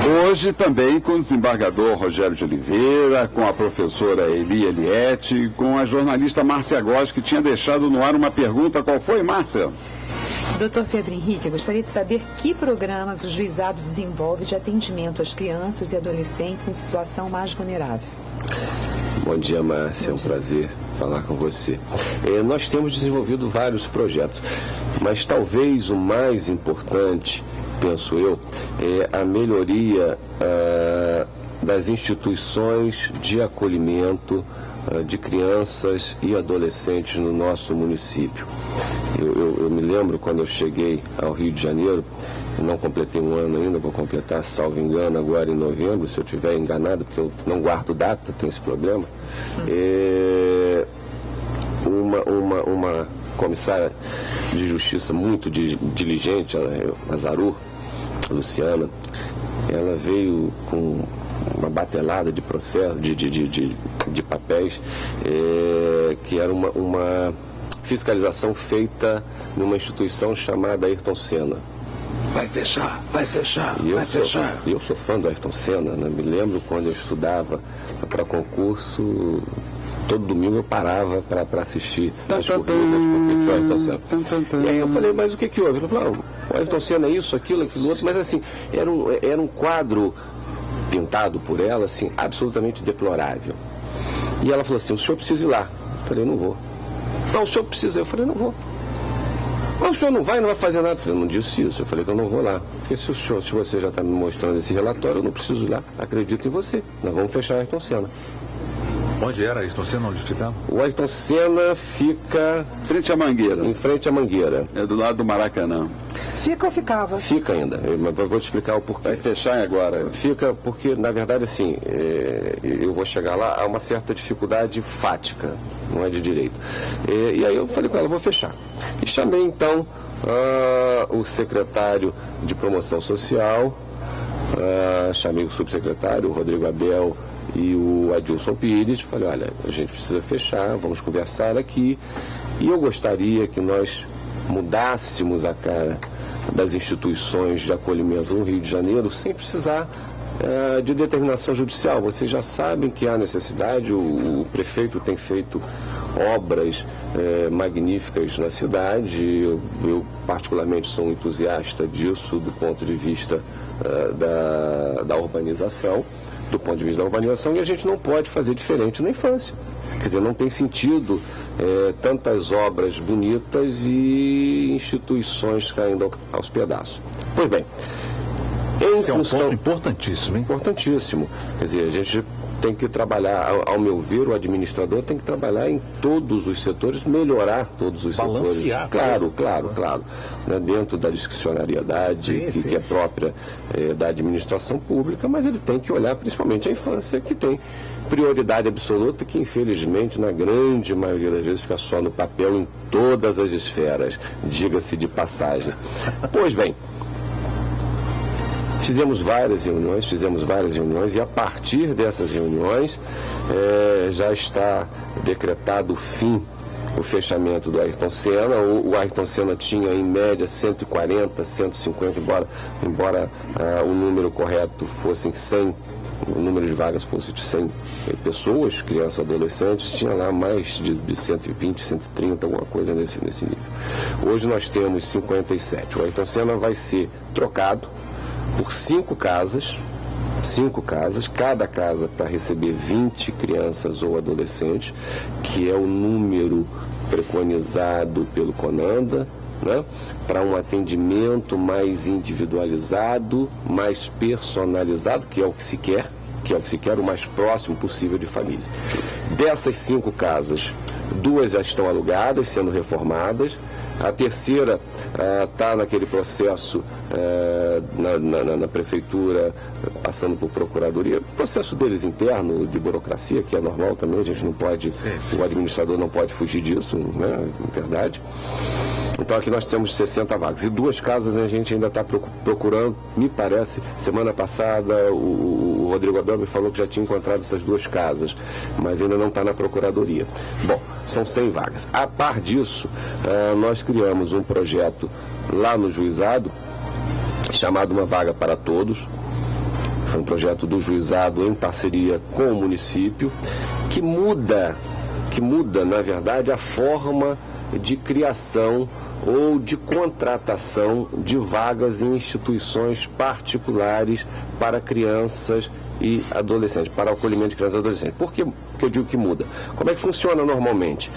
Hoje também com o desembargador Rogério de Oliveira, com a professora Eli Eliette, com a jornalista Márcia Góes, que tinha deixado no ar uma pergunta. Qual foi, Márcia? Doutor Pedro Henrique, eu gostaria de saber que programas o juizado desenvolve de atendimento às crianças e adolescentes em situação mais vulnerável. Bom dia, Márcia. É um prazer falar com você. Nós temos desenvolvido vários projetos, mas talvez o mais importante, penso eu, é a melhoria das instituições de acolhimento de crianças e adolescentes no nosso município. Eu me lembro quando eu cheguei ao Rio de Janeiro, não completei um ano ainda, vou completar, salvo engano, agora em novembro, se eu estiver enganado, porque eu não guardo data, tem esse problema. Uma comissária de justiça muito diligente, a Zaru, a Luciana, ela veio com uma batelada de processo, de papéis, que era uma fiscalização feita numa instituição chamada Ayrton Senna. Vai fechar, vai fechar, vai fechar. E eu sou fã do Ayrton Senna, né? Me lembro quando eu estudava para concurso, todo domingo eu parava para assistir as corridas, porque tinha o Ayrton Senna. E aí eu falei, mas o que houve? Ele falou, o Ayrton Senna é isso, aquilo, outro, mas assim, era um quadro pintado por ela, assim, absolutamente deplorável. E ela falou assim, o senhor precisa ir lá. Eu falei, não vou. Não, o senhor precisa. Eu falei, não vou. Mas o senhor não vai fazer nada. Eu falei, eu não disse isso. Eu falei que eu não vou lá. Porque se você já está me mostrando esse relatório, eu não preciso ir lá. Acredito em você. Nós vamos fechar a Ayrton Senna. Onde era Ayrton Senna? Onde ficava? O Ayrton Senna fica... Frente à Mangueira. Em frente à Mangueira. É do lado do Maracanã. Fica ou ficava? Fica ainda. Mas vou te explicar o porquê. Vai fechar agora. Fica porque, na verdade, assim, eu vou chegar lá, há uma certa dificuldade fática, não é de direito. E aí eu falei com ela, vou fechar. E chamei, então, o secretário de Promoção Social, chamei o subsecretário, o Rodrigo Abel, e o Adilson Pires, falei, olha, a gente precisa fechar, vamos conversar aqui, e eu gostaria que nós mudássemos a cara das instituições de acolhimento no Rio de Janeiro sem precisar de determinação judicial. Vocês já sabem que há necessidade, o prefeito tem feito obras magníficas na cidade, eu particularmente sou um entusiasta disso do ponto de vista da urbanização, e a gente não pode fazer diferente na infância. Quer dizer, não tem sentido tantas obras bonitas e instituições caindo aos pedaços. Pois bem, esse é um ponto importantíssimo, hein? Importantíssimo. Quer dizer, a gente tem que trabalhar, ao meu ver, o administrador tem que trabalhar em todos os setores, melhorar todos os balancear, setores. Claro. Né, dentro da discricionariedade que é própria da administração pública, mas ele tem que olhar principalmente a infância, que tem prioridade absoluta, que infelizmente, na grande maioria das vezes, fica só no papel em todas as esferas, diga-se de passagem. Pois bem, fizemos várias reuniões e a partir dessas reuniões já está decretado o fechamento do Ayrton Senna. O Ayrton Senna tinha em média 140, 150, embora o número correto fosse 100, o número de vagas fosse de 100 pessoas, crianças e adolescentes, tinha lá mais de 120, 130, alguma coisa nesse nível. Hoje nós temos 57. O Ayrton Senna vai ser trocado por 5 casas, cada casa para receber 20 crianças ou adolescentes, que é o número preconizado pelo CONANDA, né, para um atendimento mais individualizado, mais personalizado, que é o que se quer, o mais próximo possível de família. Dessas 5 casas, 2 já estão alugadas, sendo reformadas. A terceira está naquele processo na prefeitura, passando por procuradoria, processo deles interno, de burocracia, que é normal também, a gente não pode, o administrador não pode fugir disso, né, é verdade. Então aqui nós temos 60 vagas. E 2 casas a gente ainda está procurando, me parece, semana passada o Rodrigo Abel me falou que já tinha encontrado essas 2 casas, mas ainda não está na procuradoria. Bom, são 100 vagas. A par disso, nós criamos um projeto lá no juizado, chamado Uma Vaga para Todos, foi um projeto do juizado em parceria com o município, que muda, na verdade, a forma de criação ou de contratação de vagas em instituições particulares para crianças e adolescentes, para o acolhimento de crianças e adolescentes. Por que eu digo que muda? Como é que funciona normalmente?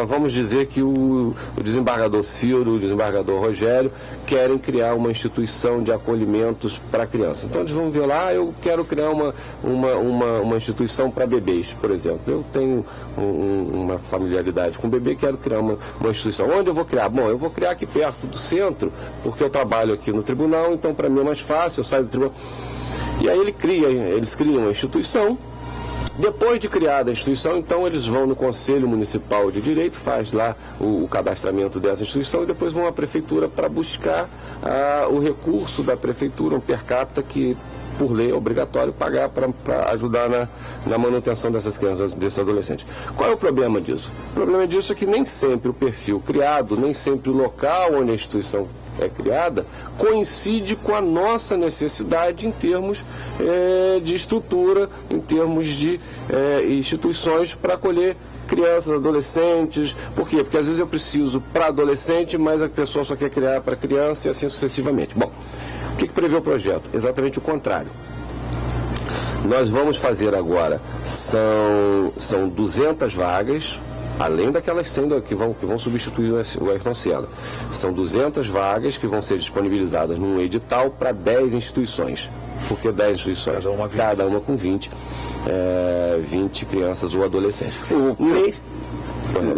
Vamos dizer que o desembargador Ciro, o desembargador Rogério querem criar uma instituição de acolhimentos para crianças. Então eles vão ver lá, eu quero criar uma instituição para bebês, por exemplo. Eu tenho uma familiaridade com bebê, quero criar uma instituição. Onde eu vou criar? Bom, eu vou criar aqui perto do centro, porque eu trabalho aqui no tribunal, então para mim é mais fácil, eu saio do tribunal. E aí eles criam uma instituição. Depois de criada a instituição, então eles vão no Conselho Municipal de Direito, faz lá o cadastramento dessa instituição e depois vão à Prefeitura para buscar o recurso da Prefeitura, um per capita que, por lei, é obrigatório pagar para ajudar na manutenção dessas crianças, desses adolescentes. Qual é o problema disso? O problema disso é que nem sempre o perfil criado, nem sempre o local onde a instituição é criada, coincide com a nossa necessidade em termos de estrutura, em termos de instituições para acolher crianças, adolescentes. Por quê? Porque às vezes eu preciso para adolescente, mas a pessoa só quer criar para criança e assim sucessivamente. Bom, o que prevê o projeto? Exatamente o contrário. Nós vamos fazer agora, são 200 vagas, além daquelas 100 que vão substituir o Ayrton Senna. São 200 vagas que vão ser disponibilizadas num edital para 10 instituições. Por que 10 instituições? Cada uma com 20 crianças ou adolescentes.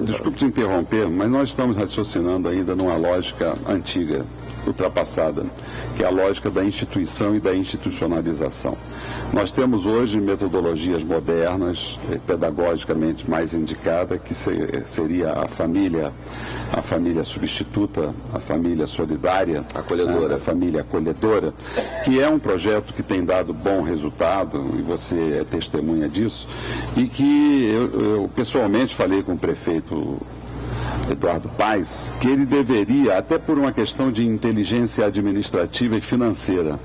Desculpe te interromper, mas nós estamos raciocinando ainda numa lógica antiga, ultrapassada, que é a lógica da instituição e da institucionalização. Nós temos hoje metodologias modernas, pedagogicamente mais indicada, que seria a família substituta, a família solidária, acolhedora. A família acolhedora, que é um projeto que tem dado bom resultado, e você é testemunha disso, e que eu pessoalmente falei com o prefeito Eduardo Paes, que ele deveria, até por uma questão de inteligência administrativa e financeira,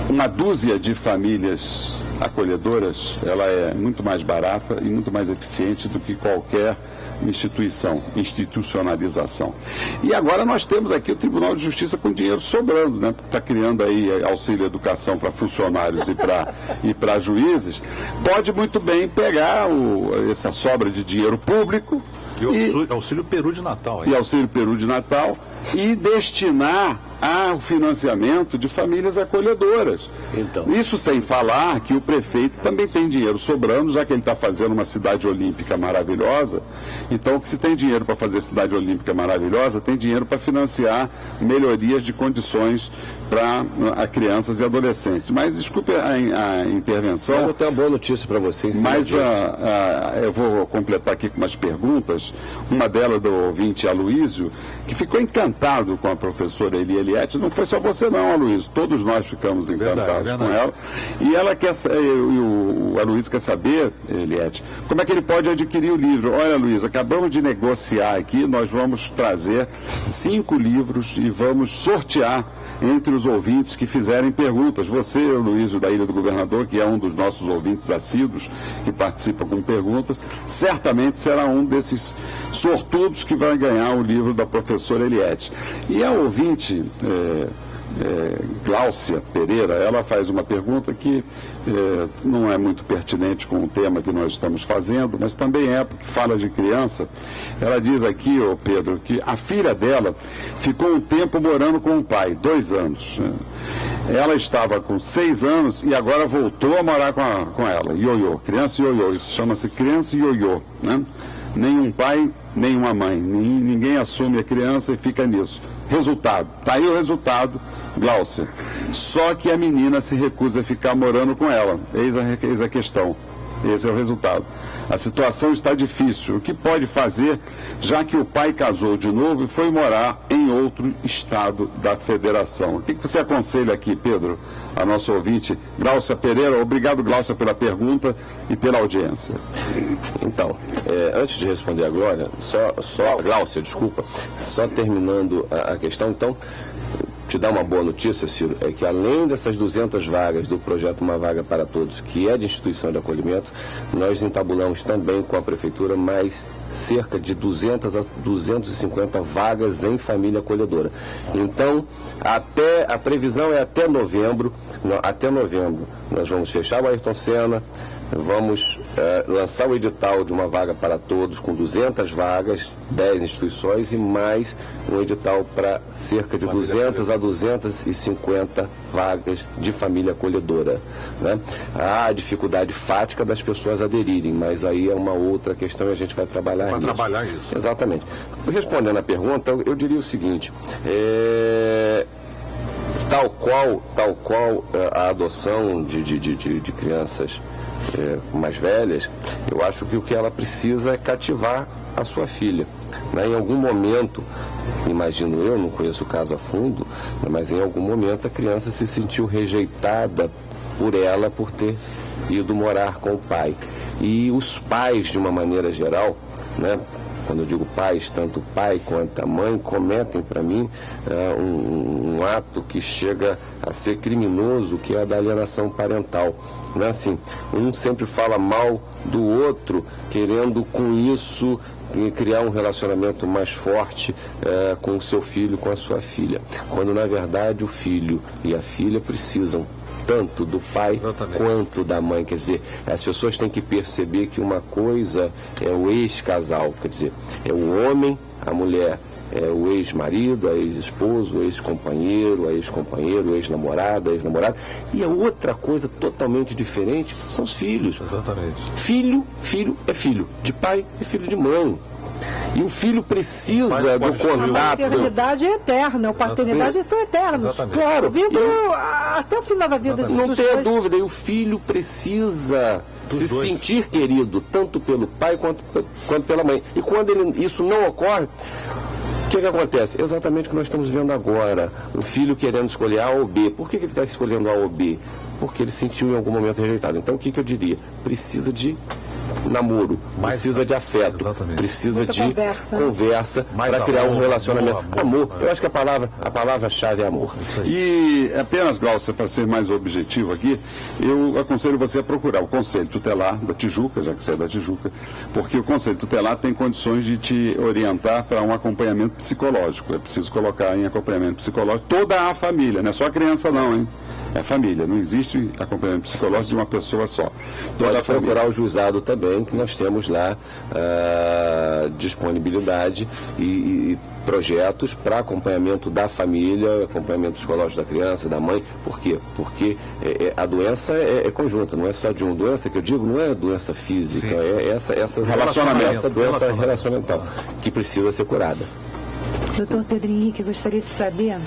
uma dúzia de famílias acolhedoras, ela é muito mais barata e muito mais eficiente do que qualquer institucionalização. E agora nós temos aqui o Tribunal de Justiça com dinheiro sobrando, né? Porque está criando aí auxílio educação para funcionários e para juízes. Pode muito bem pegar essa sobra de dinheiro público e auxílio peru de Natal. E auxílio peru de Natal e destinar ao financiamento de famílias acolhedoras. Então. Isso sem falar que o prefeito também tem dinheiro sobrando, já que ele está fazendo uma cidade olímpica maravilhosa. Então, que se tem dinheiro para fazer cidade olímpica maravilhosa, tem dinheiro para financiar melhorias de condições para crianças e adolescentes. Mas desculpe a intervenção. Eu tenho uma boa notícia para vocês. Mas eu vou completar aqui com umas perguntas. Uma delas do ouvinte Aloísio, que ficou encantado com a professora Eliette. Não foi só você não, Aloísio. Todos nós ficamos encantados com ela. E ela o Aloísio quer saber, Eliette, como é que ele pode adquirir o livro. Olha, Aloísio, acabamos de negociar aqui, nós vamos trazer 5 livros e vamos sortear entre os ouvintes que fizerem perguntas. Você, Aloísio, da Ilha do Governador, que é um dos nossos ouvintes assíduos, que participa com perguntas, certamente será um desses sortudos que vai ganhar o livro da professora Eliette. E a ouvinte Gláucia Pereira, ela faz uma pergunta que não é muito pertinente com o tema que nós estamos fazendo, mas também é porque fala de criança. Ela diz aqui, Pedro, que a filha dela ficou um tempo morando com o pai, 2 anos. Ela estava com 6 anos e agora voltou a morar com ela. Ioiô, criança ioiô, isso chama-se criança ioiô, né? Nenhum pai, nenhuma mãe, ninguém assume a criança e fica nisso. Resultado, está aí o resultado, Gláucia. Só que a menina se recusa a ficar morando com ela. Eis a questão. Esse é o resultado. A situação está difícil. O que pode fazer, já que o pai casou de novo e foi morar em outro estado da federação? O que você aconselha aqui, Pedro, a nosso ouvinte, Gláucia Pereira? Obrigado, Gláucia, pela pergunta e pela audiência. Então, antes de responder agora, Gláucia, desculpa, só terminando a questão, então, te dar uma boa notícia, Ciro, é que além dessas 200 vagas do projeto Uma Vaga para Todos, que é de instituição de acolhimento, nós entabulamos também com a Prefeitura mais cerca de 200 a 250 vagas em família acolhedora. Então, a previsão é até novembro nós vamos fechar o Ayrton Senna, vamos lançar o edital de Uma Vaga para Todos com 200 vagas, 10 instituições e mais um edital para cerca de 200 a 250 vagas de família acolhedora. Né? Há a dificuldade fática das pessoas aderirem, mas aí é uma outra questão e a gente vai trabalhar nisso. Trabalhar isso. Exatamente. Respondendo à pergunta, eu diria o seguinte, tal qual a adoção de crianças mais velhas, eu acho que o que ela precisa é cativar a sua filha. Né? Em algum momento, imagino eu, não conheço o caso a fundo, mas em algum momento a criança se sentiu rejeitada por ela por ter ido morar com o pai. E os pais, de uma maneira geral, né? Quando eu digo pais, tanto o pai quanto a mãe cometem para mim um ato que chega a ser criminoso, que é a da alienação parental. Não é assim? Um sempre fala mal do outro, querendo com isso criar um relacionamento mais forte com o seu filho, com a sua filha. Quando na verdade o filho e a filha precisam tanto do pai quanto da mãe. Quer dizer, as pessoas têm que perceber que uma coisa é o ex-casal, quer dizer, é o homem, a mulher, é o ex-marido, a ex-esposo, o ex-companheiro, a ex-companheiro, o ex-namorada, a ex-namorada. E a outra coisa totalmente diferente são os filhos. Exatamente. Filho é filho de pai e filho de mãe. E o filho precisa do contato. A paternidade é eterna, a paternidade são eternos. Exatamente. Claro. Até o final da vida Não dos tenha dois. dúvida, e o filho precisa se sentir querido, tanto pelo pai quanto pela mãe. E quando isso não ocorre, o que acontece? Exatamente o que nós estamos vendo agora. O filho querendo escolher A ou B. Por que ele está escolhendo A ou B? Porque ele sentiu em algum momento rejeitado. Então, o que eu diria? Precisa de namoro, precisa de afeto, precisa muita de conversa para criar um relacionamento. Amor. Eu acho que a palavra-chave é amor. E apenas, Glaucia, para ser mais objetivo aqui, eu aconselho você a procurar o Conselho Tutelar da Tijuca, já que você é da Tijuca, porque o Conselho Tutelar tem condições de te orientar para um acompanhamento psicológico. É preciso colocar em acompanhamento psicológico toda a família, não é só a criança não, hein? É família, não existe acompanhamento psicológico de uma pessoa só. Pode procurar o juizado também, que nós temos lá disponibilidade e projetos para acompanhamento da família, acompanhamento psicológico da criança, da mãe. Por quê? Porque a doença é conjunta, não é só de uma doença, que eu digo, não é doença física, é essa doença relacionamental que precisa ser curada. Doutor Pedro Henrique, eu gostaria de saber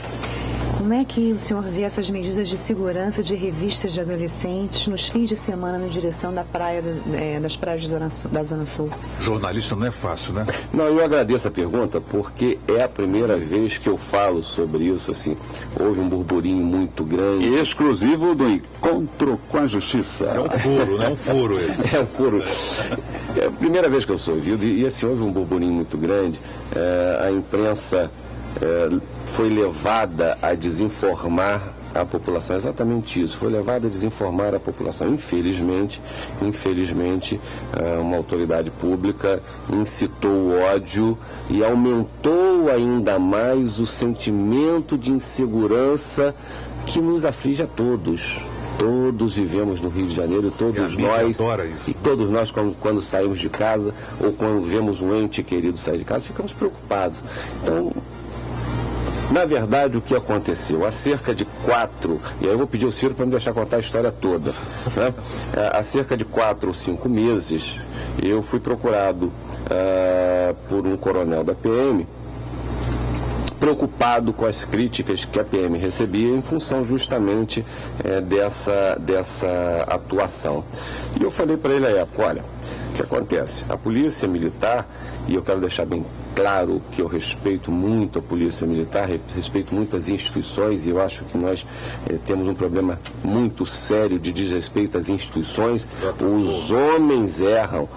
como é que o senhor vê essas medidas de segurança de revistas de adolescentes nos fins de semana na direção das praias da Zona Sul? Jornalista não é fácil, né? Não, eu agradeço a pergunta porque é a primeira vez que eu falo sobre isso, assim. Houve um burburinho muito grande. E exclusivo do Encontro com a Justiça. É um furo, né? Um furo esse. É um furo. É a primeira vez que eu sou ouvido e assim, houve um burburinho muito grande. A imprensa foi levada a desinformar a população, exatamente isso, foi levada a desinformar a população. Infelizmente, uma autoridade pública incitou o ódio e aumentou ainda mais o sentimento de insegurança que nos aflige a todos. Todos vivemos no Rio de Janeiro, todos nós, quando saímos de casa ou quando vemos um ente querido sair de casa, ficamos preocupados. Então, na verdade, o que aconteceu? Há cerca de 4, e aí eu vou pedir ao Ciro para me deixar contar a história toda, né? Há cerca de 4 ou 5 meses, eu fui procurado por um coronel da PM, preocupado com as críticas que a PM recebia em função justamente dessa atuação. E eu falei para ele à época, olha, que acontece? A Polícia Militar, e eu quero deixar bem claro que eu respeito muito a Polícia Militar, respeito muitas instituições, e eu acho que nós temos um problema muito sério de desrespeito às instituições. Os homens erram,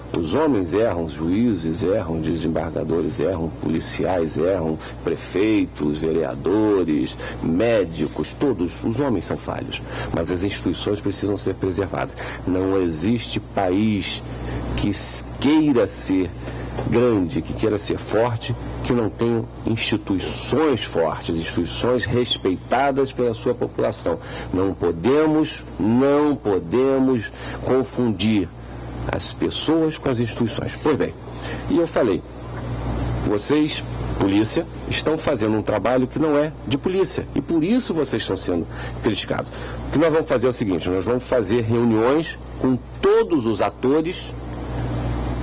os juízes erram, desembargadores erram, policiais erram, prefeitos, vereadores, médicos, todos os homens são falhos, mas as instituições precisam ser preservadas. Não existe país que queira ser grande, que queira ser forte, que não tenha instituições fortes, instituições respeitadas pela sua população. Não podemos confundir as pessoas com as instituições. Pois bem, e eu falei, vocês, polícia, estão fazendo um trabalho que não é de polícia, e por isso vocês estão sendo criticados. O que nós vamos fazer é o seguinte, nós vamos fazer reuniões com todos os atores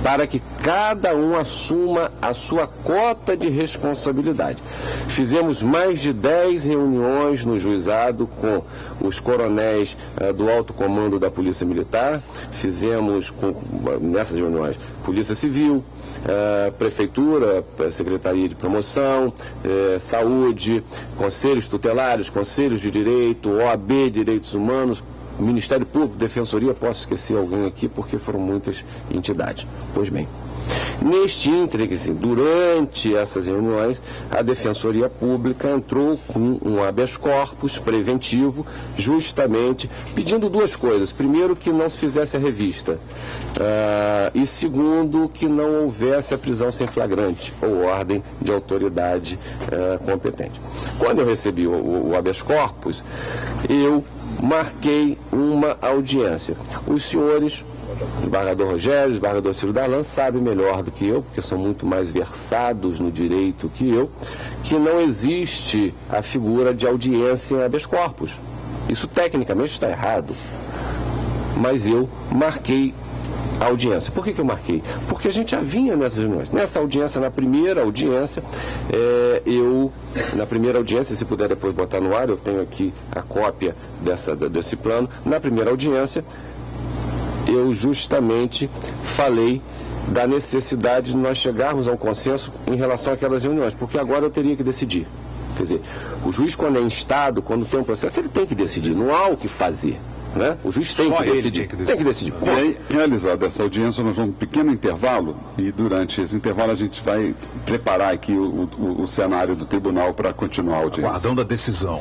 para que cada um assuma a sua cota de responsabilidade. Fizemos mais de 10 reuniões no juizado com os coronéis do alto comando da Polícia Militar, fizemos nessas reuniões Polícia Civil, Prefeitura, Secretaria de Promoção, Saúde, Conselhos Tutelários, Conselhos de Direito, OAB, Direitos Humanos, Ministério Público, Defensoria, posso esquecer alguém aqui porque foram muitas entidades. Pois bem, neste ínterim, durante essas reuniões, a Defensoria Pública entrou com um habeas corpus preventivo, justamente pedindo duas coisas. Primeiro, que não se fizesse a revista. E segundo, que não houvesse a prisão sem flagrante ou ordem de autoridade competente. Quando eu recebi o habeas corpus, eu marquei uma audiência. Os senhores, o desembargador Rogério, o desembargador Ciro Darlan, sabem melhor do que eu, porque são muito mais versados no direito que eu, que não existe a figura de audiência em habeas corpus. Isso tecnicamente está errado. Mas eu marquei a audiência. Por que eu marquei? Porque a gente já vinha nessas reuniões. Nessa audiência, na primeira audiência, se puder depois botar no ar, eu tenho aqui a cópia desse plano. Na primeira audiência, eu justamente falei da necessidade de nós chegarmos a um consenso em relação àquelas reuniões, porque agora eu teria que decidir. Quer dizer, o juiz, quando é instado, quando tem um processo, ele tem que decidir, não há o que fazer. Né? O juiz tem que decidir. Tem que decidir. E aí, realizada essa audiência, nós vamos um pequeno intervalo e durante esse intervalo a gente vai preparar aqui o cenário do tribunal para continuar a audiência. Aguardando a decisão.